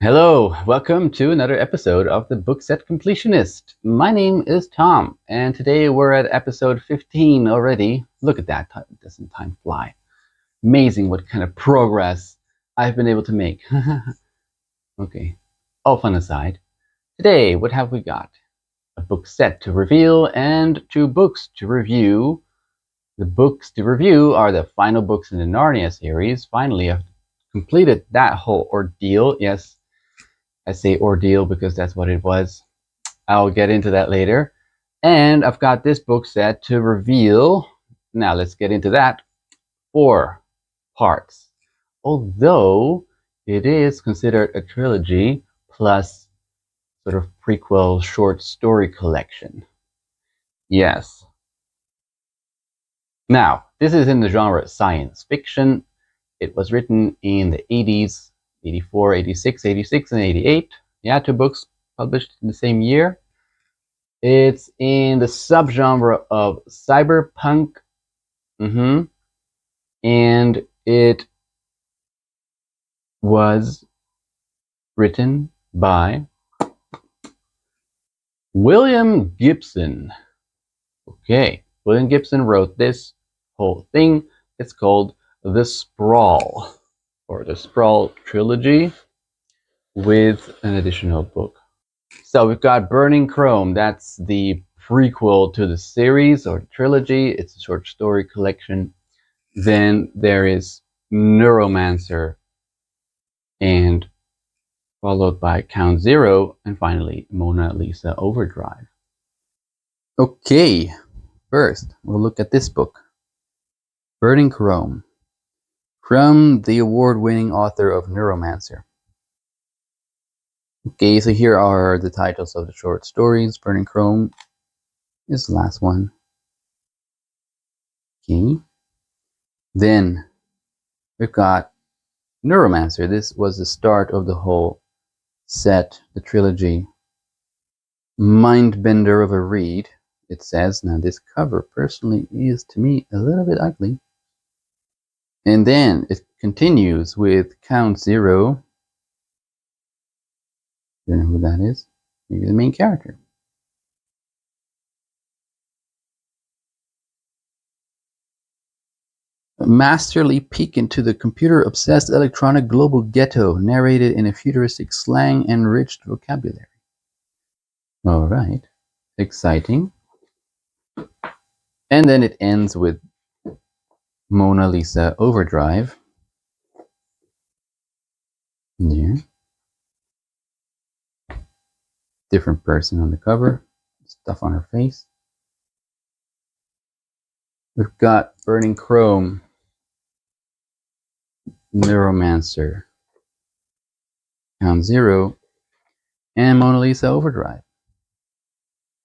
Hello, welcome to another episode of the book set Completionist. My name is Tom, and today we're at episode 15 already. Look at that, doesn't time fly? Amazing what kind of progress I've been able to make. Okay, all fun aside. Today, what have we got? A book set to reveal and 2 books to review. The books to review are the final books in the Narnia series. Finally, I've completed that whole ordeal. Yes, I say ordeal because that's what it was. I'll get into that later. And I've got this book set to reveal. Now let's get into that. 4 parts. Although it is considered a trilogy plus sort of prequel short story collection. Yes. Now, this is in the genre science fiction. It was written in the 80s, 84, 86, 86, and 88. Yeah, 2 books published in the same year. It's in the subgenre of cyberpunk. And it was written by William Gibson. Okay, William Gibson wrote this whole thing. It's called The Sprawl, or the Sprawl Trilogy, with an additional book. So we've got Burning Chrome. That's the prequel to the series or the trilogy. It's a short story collection. Then there is Neuromancer, and followed by Count Zero, and finally Mona Lisa Overdrive. Okay, first we'll look at this book, Burning Chrome, from the award-winning author of Neuromancer. Okay, so here are the titles of the short stories. Burning Chrome is the last one. Okay. Then we've got Neuromancer. This was the start of the whole set, the trilogy. Mindbender of a read, it says. Now this cover personally is to me a little bit ugly. And then it continues with Count Zero. Don't know who that is. Maybe the main character. A masterly peek into the computer-obsessed electronic global ghetto, narrated in a futuristic slang-enriched vocabulary. All right, exciting. And then it ends with Mona Lisa Overdrive. There. Different person on the cover, stuff on her face. We've got Burning Chrome, Neuromancer, Count Zero, and Mona Lisa Overdrive.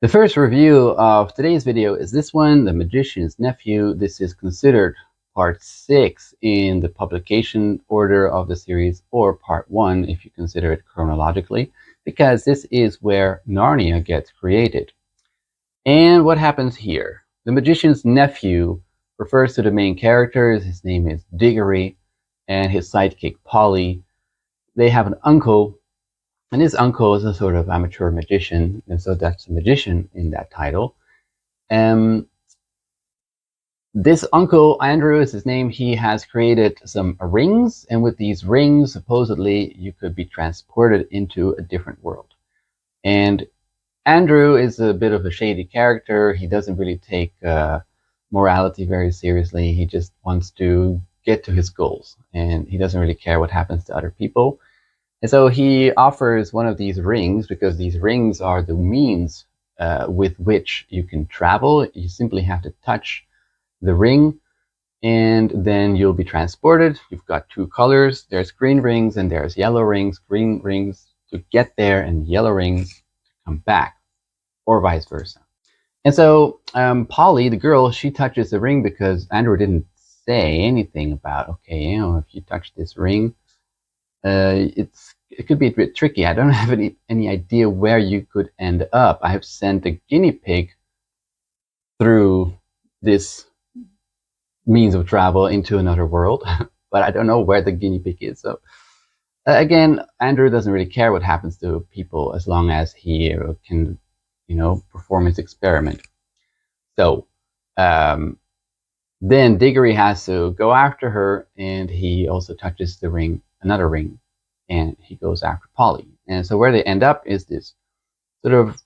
The first review of today's video is this one, The Magician's Nephew. This is considered part 6 in the publication order of the series, or part 1 if you consider it chronologically, because this is where Narnia gets created. And what happens here? The Magician's Nephew refers to the main characters. His name is Diggory, and his sidekick Polly. They have an uncle, and his uncle is a sort of amateur magician, and so that's a magician in that title. This uncle, Andrew is his name, he has created some rings, and with these rings, supposedly, you could be transported into a different world. And Andrew is a bit of a shady character. He doesn't really take morality very seriously. He just wants to get to his goals, and he doesn't really care what happens to other people. And so he offers one of these rings, because these rings are the means with which you can travel. You simply have to touch the ring, and then you'll be transported. You've got 2 colors. There's green rings and there's yellow rings. Green rings to get there, and yellow rings to come back, or vice versa. And so Polly, the girl, she touches the ring because Andrew didn't say anything about, okay, you know, if you touch this ring, it could be a bit tricky. I don't have any idea where you could end up. I have sent a guinea pig through this means of travel into another world, but I don't know where the guinea pig is. So Again, Andrew doesn't really care what happens to people as long as he can, perform his experiment. So um, then Diggory has to go after her, and he also touches the ring, another ring, and he goes after Polly. And so where they end up is this sort of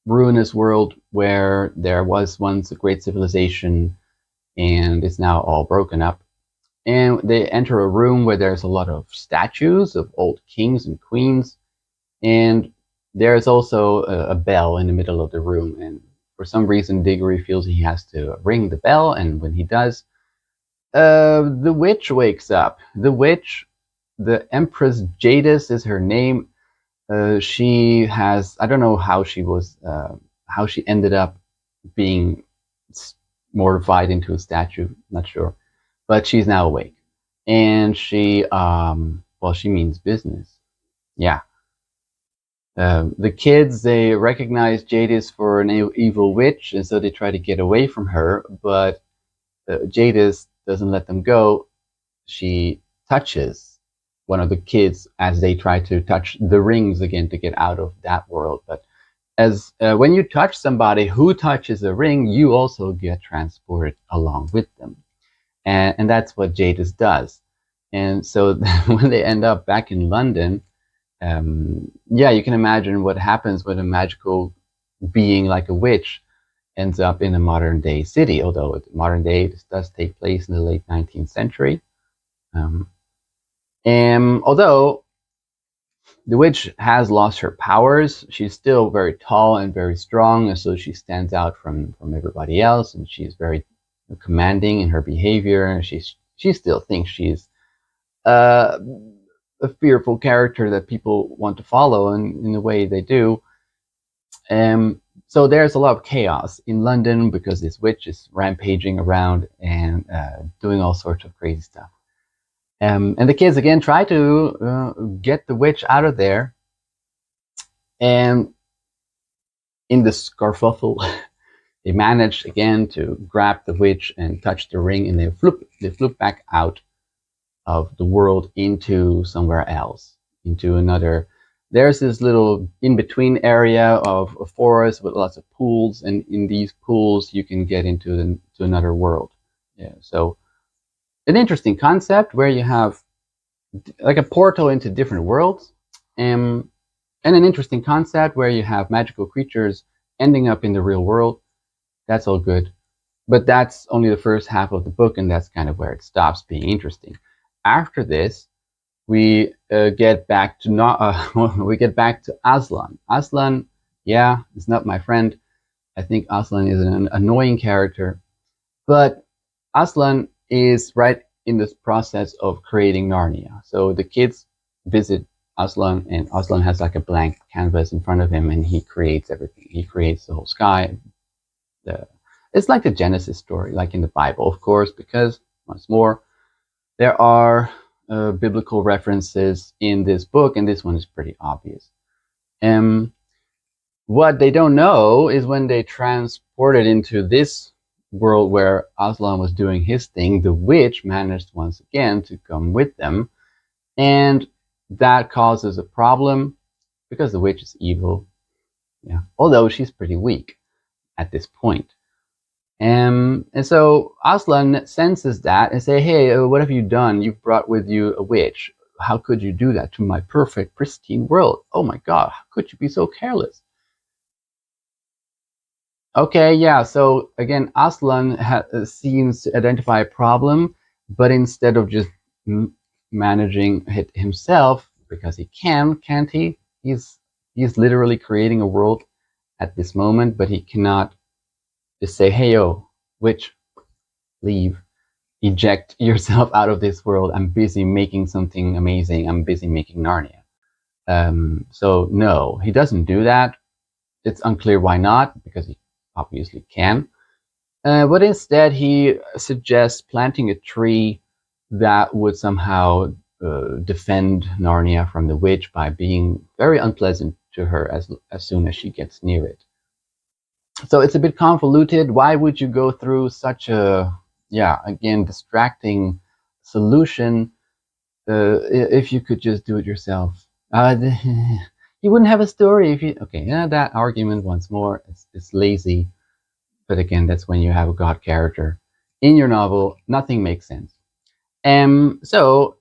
ruinous world where there was once a great civilization, and it's now all broken up. And they enter a room where there's a lot of statues of old kings and queens, and there's also a bell in the middle of the room. And for some reason, Diggory feels he has to ring the bell, and when he does, the witch wakes up. The witch, the Empress Jadis is her name. She has, I don't know how how she ended up being mortified into a statue. Not sure, but she's now awake, and she means business. Yeah. The kids, they recognize Jadis for an evil witch, and so they try to get away from her, but Jadis doesn't let them go. She touches one of the kids as they try to touch the rings again to get out of that world. But as when you touch somebody who touches a ring, you also get transported along with them, and that's what Jadis does. And so when they end up back in London, yeah, you can imagine what happens when a magical being like a witch ends up in a modern day city, although modern day this does take place in the late 19th century. Um, and although the witch has lost her powers, she's still very tall and very strong, and so she stands out from everybody else, and she's very commanding in her behavior, and she still thinks she's uh, a fearful character that people want to follow, and in the way they do. So there's a lot of chaos in London because this witch is rampaging around and doing all sorts of crazy stuff. And the kids again try to get the witch out of there. And in the scarfuffle, they manage again to grab the witch and touch the ring, and they flip back out of the world into somewhere else, into another. There's this little in-between area of a forest with lots of pools, and in these pools you can get to another world. Yeah, so an interesting concept where you have like a portal into different worlds, um, and an interesting concept where you have magical creatures ending up in the real world. That's all good, but that's only the first half of the book, and that's kind of where it stops being interesting. After this, we get back to we get back to Aslan. Aslan, yeah, is not my friend. I think Aslan is an annoying character, but Aslan is right in this process of creating Narnia. So the kids visit Aslan, and Aslan has like a blank canvas in front of him, and he creates everything. He creates the whole sky. It's like the Genesis story, like in the Bible, of course, because once more, there are biblical references in this book, and this one is pretty obvious. What they don't know is when they transport it into this world where Aslan was doing his thing, the witch managed once again to come with them, and that causes a problem because the witch is evil. Yeah, although she's pretty weak at this point. And so Aslan senses that and say, hey, what have you done? You've brought with you a witch. How could you do that to my perfect, pristine world? Oh my God, how could you be so careless? Okay, yeah, so again, Aslan seems to identify a problem, but instead of just managing it himself, because he can't he? He's literally creating a world at this moment, but he cannot just say, hey, yo, witch, leave. Eject yourself out of this world. I'm busy making something amazing. I'm busy making Narnia. So no, he doesn't do that. It's unclear why not, because he obviously can. But instead, he suggests planting a tree that would somehow defend Narnia from the witch by being very unpleasant to her as soon as she gets near it. So it's a bit convoluted. Why would you go through such a, yeah, again, distracting solution if you could just do it yourself. You wouldn't have a story if you. Okay, yeah, that argument once more. It's lazy, but again, that's when you have a god character in your novel. Nothing makes sense. So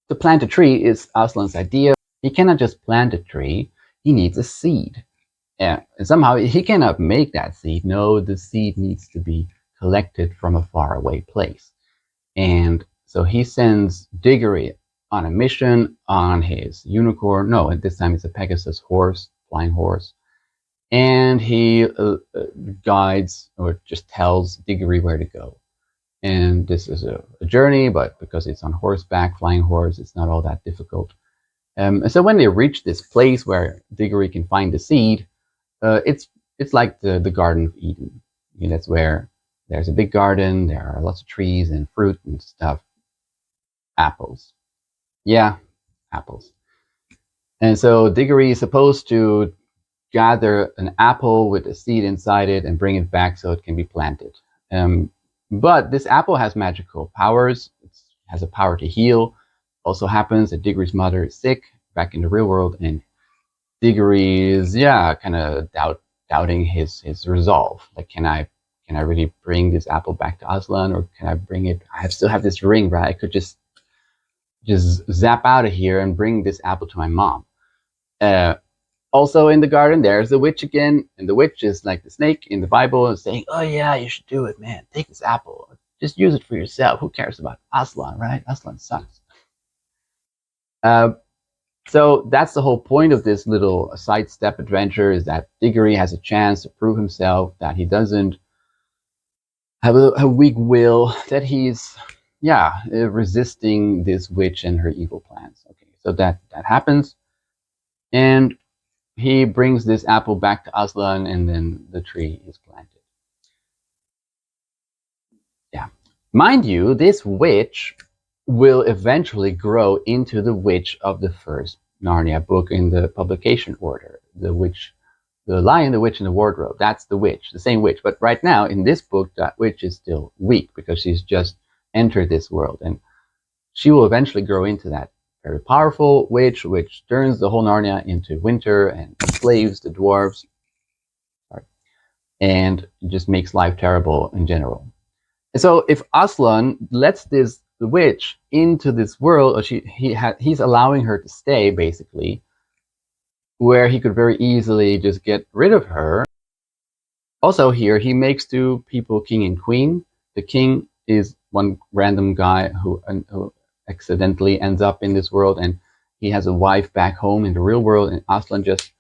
to plant a tree is Aslan's idea. He cannot just plant a tree. He needs a seed. And somehow he cannot make that seed. No, the seed needs to be collected from a faraway place. And so he sends Diggory on a mission on his unicorn. No, at this time it's a Pegasus horse, flying horse. And he guides or just tells Diggory where to go. And this is a journey, but because it's on horseback, flying horse, it's not all that difficult. And so when they reach this place where Diggory can find the seed, it's like the Garden of Eden. That's where there's a big garden, there are lots of trees and fruit and stuff. Apples. Yeah, apples. And so Diggory is supposed to gather an apple with a seed inside it and bring it back so it can be planted. But this apple has magical powers. It has a power to heal. Also happens that Diggory's mother is sick back in the real world, and Diggory is kind of doubting his resolve. Like, can I really bring this apple back to Aslan, or can I bring it? I still have this ring, right? I could just zap out of here and bring this apple to my mom. Also in the garden, there's the witch again, and the witch is like the snake in the Bible, saying, "Oh yeah, you should do it, man. Take this apple. Just use it for yourself. Who cares about Aslan, right? Aslan sucks." So that's the whole point of this little sidestep adventure, is that Diggory has a chance to prove himself, that he doesn't have a weak will, that he's resisting this witch and her evil plans. Okay, so that happens, and he brings this apple back to Aslan, and then the tree is planted. Yeah. Mind you, this witch will eventually grow into the witch of the first Narnia book in the publication order. The witch, the Lion, the Witch, and the Wardrobe. That's the witch, the same witch. But right now, in this book, that witch is still weak because she's just entered this world. And she will eventually grow into that very powerful witch, which turns the whole Narnia into winter and enslaves the dwarves. And just makes life terrible in general. And so if Aslan lets the witch into this world, or he's allowing her to stay, basically, where he could very easily just get rid of her. Also here, he makes two people king and queen. The king is one random guy who accidentally ends up in this world, and he has a wife back home in the real world, and Aslan just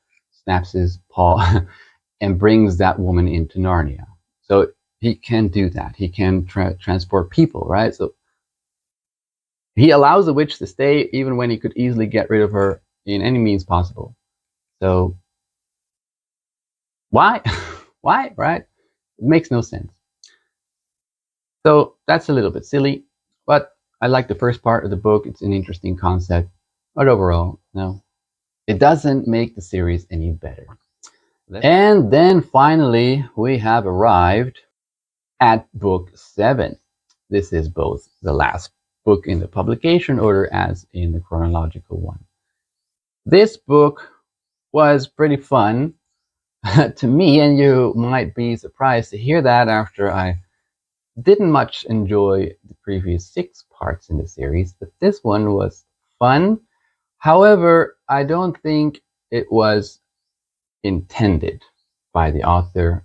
snaps his paw and brings that woman into Narnia. So he can do that. He can transport people, right? So he allows the witch to stay even when he could easily get rid of her in any means possible. So why? Why, right? It makes no sense. So that's a little bit silly, but I like the first part of the book. It's an interesting concept, but overall, no, it doesn't make the series any better. And then finally, we have arrived at book 7. This is both the last book in the publication order as in the chronological one. This book was pretty fun to me, and you might be surprised to hear that after I didn't much enjoy the previous 6 parts in the series, but this one was fun. However, I don't think it was intended by the author.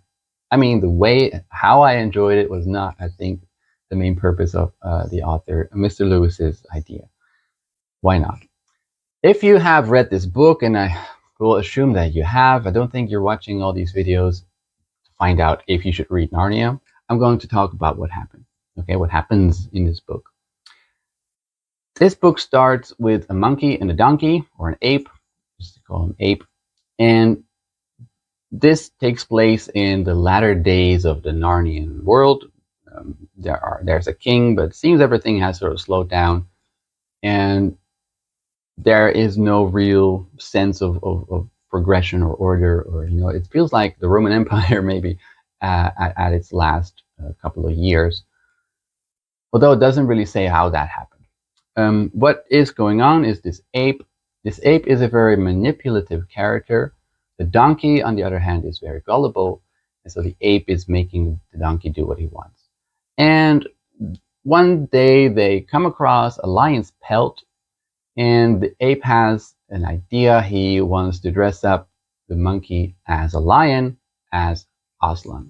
I mean, the way how I enjoyed it was not, I think, the main purpose of the author, Mr. Lewis's idea. Why not? If you have read this book, and I will assume that you have, I don't think you're watching all these videos to find out if you should read Narnia. I'm going to talk about what happened. Okay, what happens in this book. This book starts with a monkey and a donkey, or an ape, just to call him ape, and this takes place in the latter days of the Narnian world. There's a king, but it seems everything has sort of slowed down, and there is no real sense of progression or order, or it feels like the Roman Empire maybe at its last couple of years, although it doesn't really say how that happened. what is going on is this ape. This ape is a very manipulative character. The donkey, on the other hand, is very gullible. And so the ape is making the donkey do what he wants. And one day they come across a lion's pelt, and the ape has an idea. He wants to dress up the monkey as a lion, as Aslan,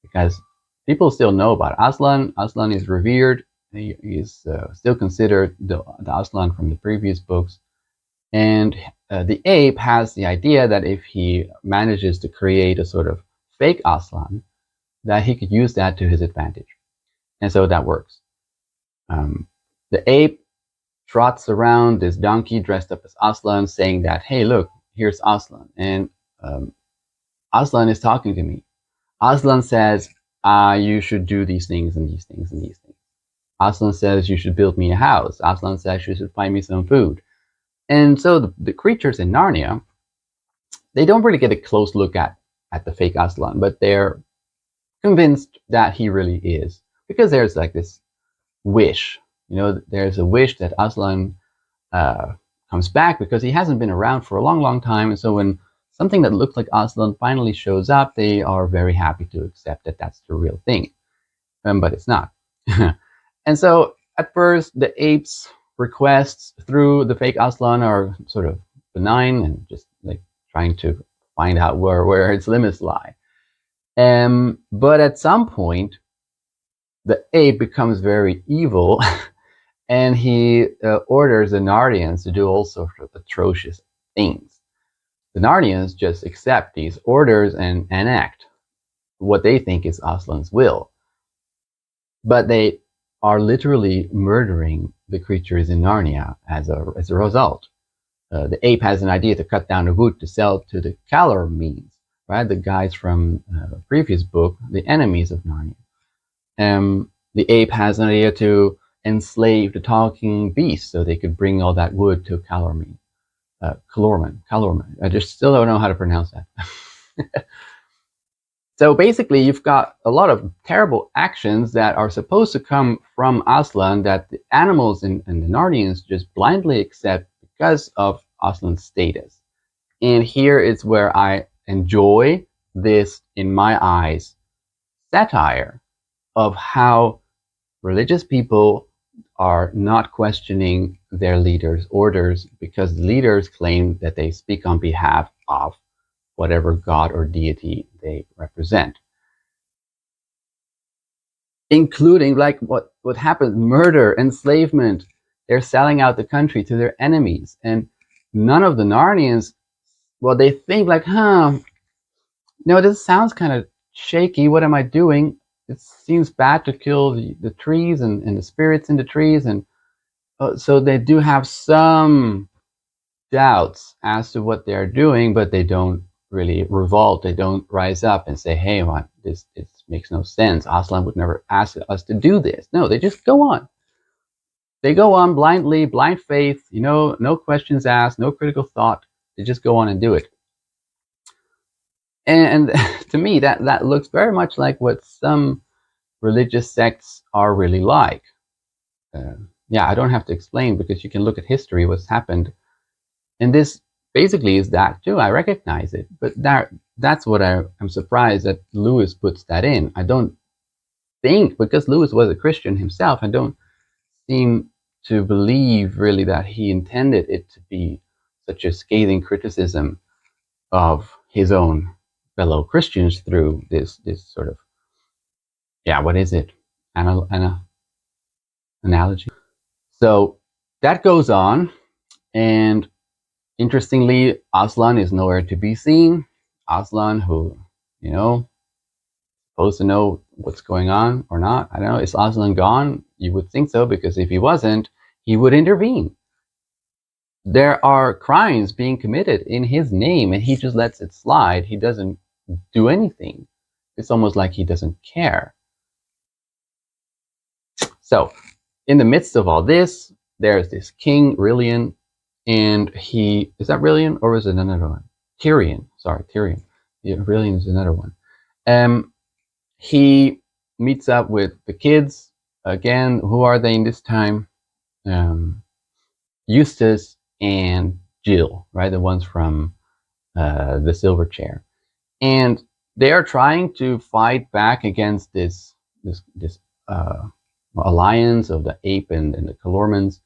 because people still know about Aslan. Aslan is revered. He is still considered the Aslan from the previous books. And the ape has the idea that if he manages to create a sort of fake Aslan, that he could use that to his advantage. And so that works. The ape trots around this donkey dressed up as Aslan, saying that, hey, look, here's Aslan. And Aslan is talking to me. Aslan says, you should do these things and these things and these things. Aslan says you should build me a house. Aslan says you should find me some food. And so the creatures in Narnia, they don't really get a close look at the fake Aslan, but they're convinced that he really is. Because there's like this wish. There's a wish that Aslan comes back, because he hasn't been around for a long, long time. And so when something that looks like Aslan finally shows up, they are very happy to accept that that's the real thing. But it's not. And so at first, the ape's requests through the fake Aslan are sort of benign and just like trying to find out where its limits lie. But at some point, the ape becomes very evil and he orders the Narnians to do all sorts of atrocious things. The Narnians just accept these orders and enact what they think is Aslan's will. But they are literally murdering the creatures in Narnia as a result. The ape has an idea to cut down the wood to sell to the Calormenes, right? The guys from the previous book, the enemies of Narnia. The ape has an idea to enslave the talking beast so they could bring all that wood to Calormen. I just still don't know how to pronounce that. So basically, you've got a lot of terrible actions that are supposed to come from Aslan that the animals and the Narnians just blindly accept because of Aslan's status. And here is where I enjoy this, in my eyes, satire of how religious people are not questioning their leaders' orders because the leaders claim that they speak on behalf of whatever god or deity they represent. Including like what happened, murder, enslavement. They're selling out the country to their enemies. And none of the Narnians, well, they think like, this sounds kind of shaky. What am I doing? It seems bad to kill the trees and the spirits in the trees. And so they do have some doubts as to what they're doing, but they don't really revolt. They don't rise up and say, hey, this makes no sense. Aslan would never ask us to do this. No, they just go on. They go on blindly, blind faith, no questions asked, no critical thought. They just go on and do it. And to me, that looks very much like what some religious sects are really like. I don't have to explain, because you can look at history, what's happened. And this basically is that too. I recognize it, but that's what I'm surprised that Lewis puts that in. I don't think, because Lewis was a Christian himself, I don't seem to believe really that he intended it to be such a scathing criticism of his own fellow Christians through this sort of, what is it? Analogy. So that goes on, and interestingly, Aslan is nowhere to be seen. Aslan, who, supposed to know what's going on or not. I don't know. Is Aslan gone? You would think so, because if he wasn't, he would intervene. There are crimes being committed in his name, and he just lets it slide. He doesn't do anything. It's almost like he doesn't care. So, in the midst of all this, there's this king, Rilian, and is that Rilian, or is it another one? Tyrion. Yeah, Rilian is another one. He meets up with the kids. Again, who are they in this time? Eustace and Jill, right? The ones from the Silver Chair, and they are trying to fight back against this alliance of the ape and the Calormenes,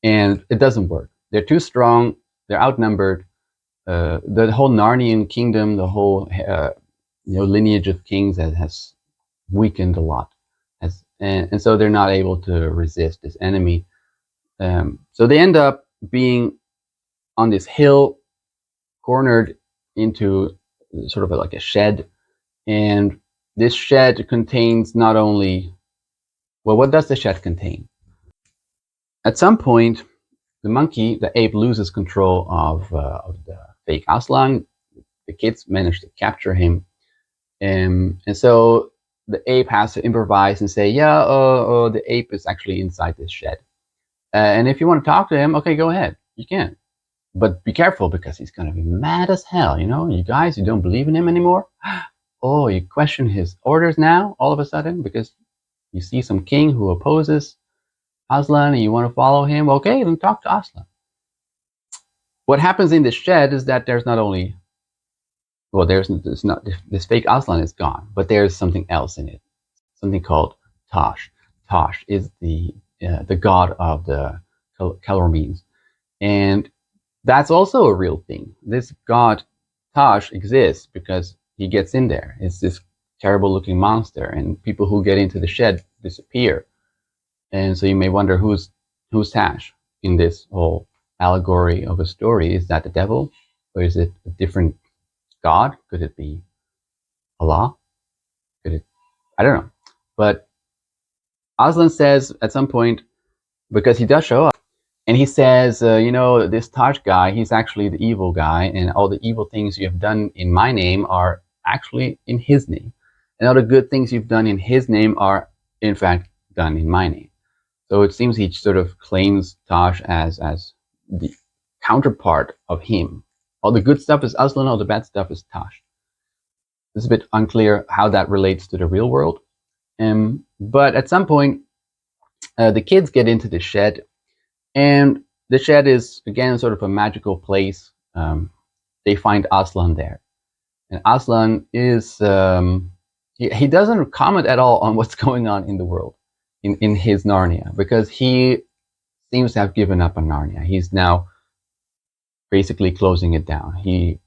and it doesn't work. They're too strong. They're outnumbered. The whole Narnian kingdom, the whole lineage of kings has weakened a lot, and so they're not able to resist this enemy. So they end up being on this hill, cornered into sort of like a shed, and this shed contains not only, well, what does the shed contain? At some point, the ape, loses control of the fake Aslan. The kids manage to capture him, and so the ape has to improvise and say, yeah, the ape is actually inside this shed. And if you want to talk to him, okay, go ahead. You can. But be careful, because he's going to be mad as hell. You guys, you don't believe in him anymore? Oh, you question his orders now, all of a sudden, because you see some king who opposes Aslan and you want to follow him? Okay, then talk to Aslan. What happens in the shed is that there's not only, well, there's not, this fake Aslan is gone, but there's something else in it, something called Tosh. Tosh is the god of the Calormenes, and that's also a real thing. This god Tosh exists because he gets in there. It's this terrible-looking monster, and people who get into the shed disappear. And so you may wonder, who's Tosh in this whole allegory of a story? Is that the devil, or is it a different god? Could it be Allah? Could it? I don't know. But Aslan says at some point, because he does show up, and he says, this Tosh guy, he's actually the evil guy, and all the evil things you have done in my name are actually in his name. And all the good things you've done in his name are, in fact, done in my name. So it seems he sort of claims Tosh as the counterpart of him. All the good stuff is Aslan, all the bad stuff is Tosh. It's a bit unclear how that relates to the real world. But at some point, the kids get into the shed, and the shed is, again, sort of a magical place. They find Aslan there. And Aslan is, he doesn't comment at all on what's going on in the world, in his Narnia, because he seems to have given up on Narnia. He's now basically closing it down. He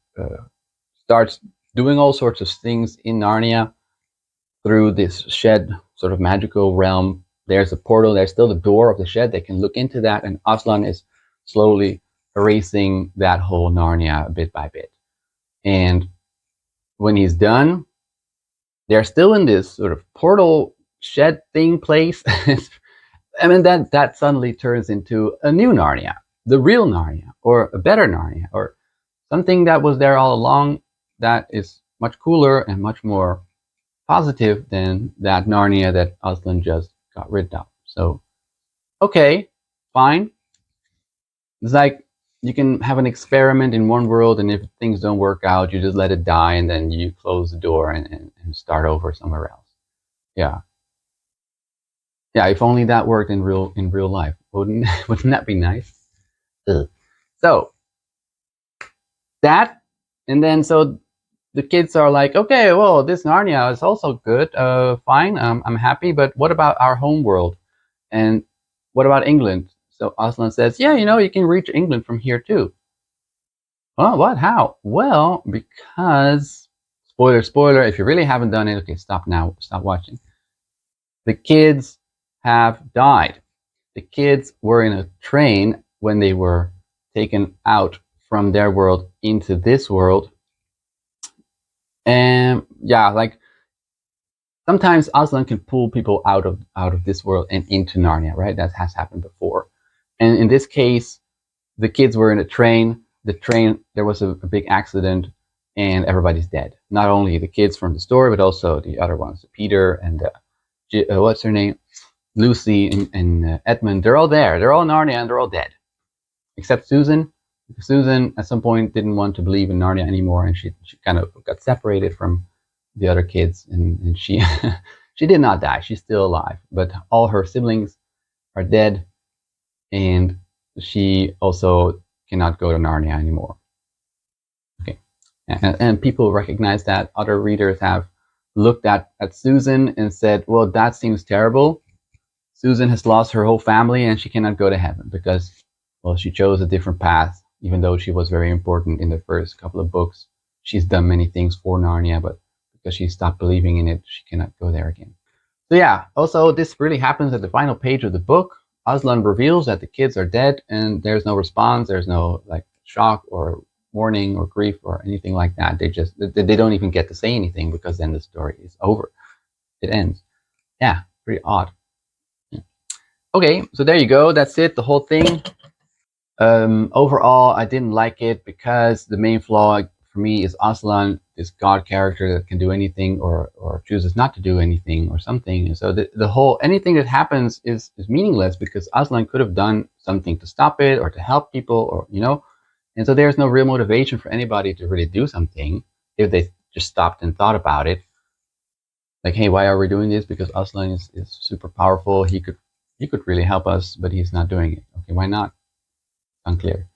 starts doing all sorts of things in Narnia through this shed, sort of magical realm. There's a portal, there's still the door of the shed. They can look into that, and Aslan is slowly erasing that whole Narnia bit by bit. And when he's done, they're still in this sort of portal shed thing place. I mean, that suddenly turns into a new Narnia, the real Narnia, or a better Narnia, or something that was there all along that is much cooler and much more positive than that Narnia that Aslan just got rid of. So, okay, fine. It's like you can have an experiment in one world, and if things don't work out, you just let it die, and then you close the door and start over somewhere else. Yeah. Yeah, if only that worked in real life. Wouldn't that be nice? Ugh. So that, and then so the kids are like, okay, well, this Narnia is also good. Fine, I'm happy, but what about our home world? And what about England? So Aslan says, yeah, you can reach England from here too. Oh, what? How? Well, because, spoiler, if you really haven't done it, okay, stop now, stop watching. The kids have died. The kids were in a train when they were taken out from their world into this world. And yeah, like sometimes Aslan can pull people out of this world and into Narnia, right? That has happened before. And in this case, the kids were in a train. The train, there was a big accident, and everybody's dead. Not only the kids from the story, but also the other ones, Peter and what's her name, Lucy and Edmund. They're all there. They're all in Narnia, and they're all dead, except Susan. Susan at some point didn't want to believe in Narnia anymore, and she kind of got separated from the other kids, and she she did not die. She's still alive, but all her siblings are dead, and she also cannot go to Narnia anymore. Okay, and people recognize that. Other readers have looked at Susan and said, well, that seems terrible. Susan has lost her whole family and she cannot go to heaven because, well, she chose a different path, even though she was very important in the first couple of books. She's done many things for Narnia, but because she stopped believing in it, she cannot go there again. So yeah, also this really happens at the final page of the book. Aslan reveals that the kids are dead and there's no response. There's no like shock or mourning or grief or anything like that. They don't even get to say anything because then the story is over. It ends. Yeah, pretty odd. Yeah. Okay, so there you go. That's it, the whole thing. Overall, I didn't like it because the main flaw for me is Aslan, this god character that can do anything or chooses not to do anything or something. And so the whole, anything that happens is meaningless because Aslan could have done something to stop it or to help people or, you know, and so there's no real motivation for anybody to really do something if they just stopped and thought about it. Like, hey, why are we doing this? Because Aslan is super powerful. He could really help us, but he's not doing it. Okay, why not? Unclear.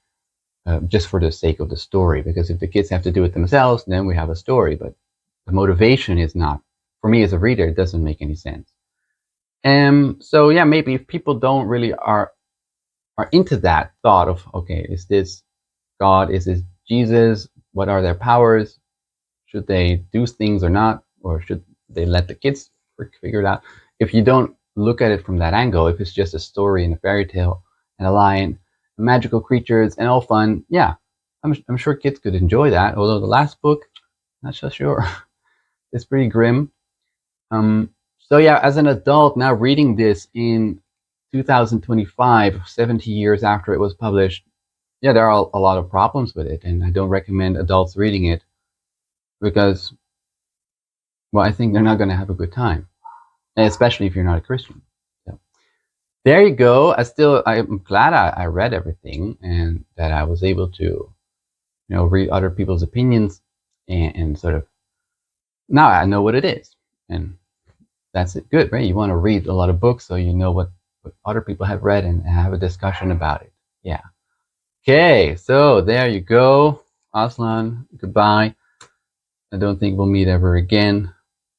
Just for the sake of the story, because if the kids have to do it themselves, then we have a story, but the motivation is not, for me as a reader, it doesn't make any sense. So yeah, maybe if people don't really are into that thought of, okay, is this God, is this Jesus, what are their powers, should they do things or not, or should they let the kids figure it out? If you don't look at it from that angle, if it's just a story and a fairy tale and a lion, magical creatures and all fun, yeah, I'm sure kids could enjoy that. Although the last book, not so sure. It's pretty grim. So yeah, as an adult now reading this in 2025, 70 years after it was published, yeah, there are a lot of problems with it, and I don't recommend adults reading it because, well, I think they're not going to have a good time, and especially if you're not a Christian. So there you go. I'm glad I read everything and that I was able to, you know, read other people's opinions and sort of, now I know what it is, and that's it. Good, right? You want to read a lot of books so you know what other people have read and have a discussion about it. Yeah. Okay, so there you go. Aslan, goodbye. I don't think we'll meet ever again,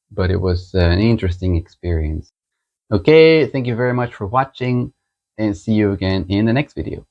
but it was an interesting experience. Okay, thank you very much for watching and see you again in the next video.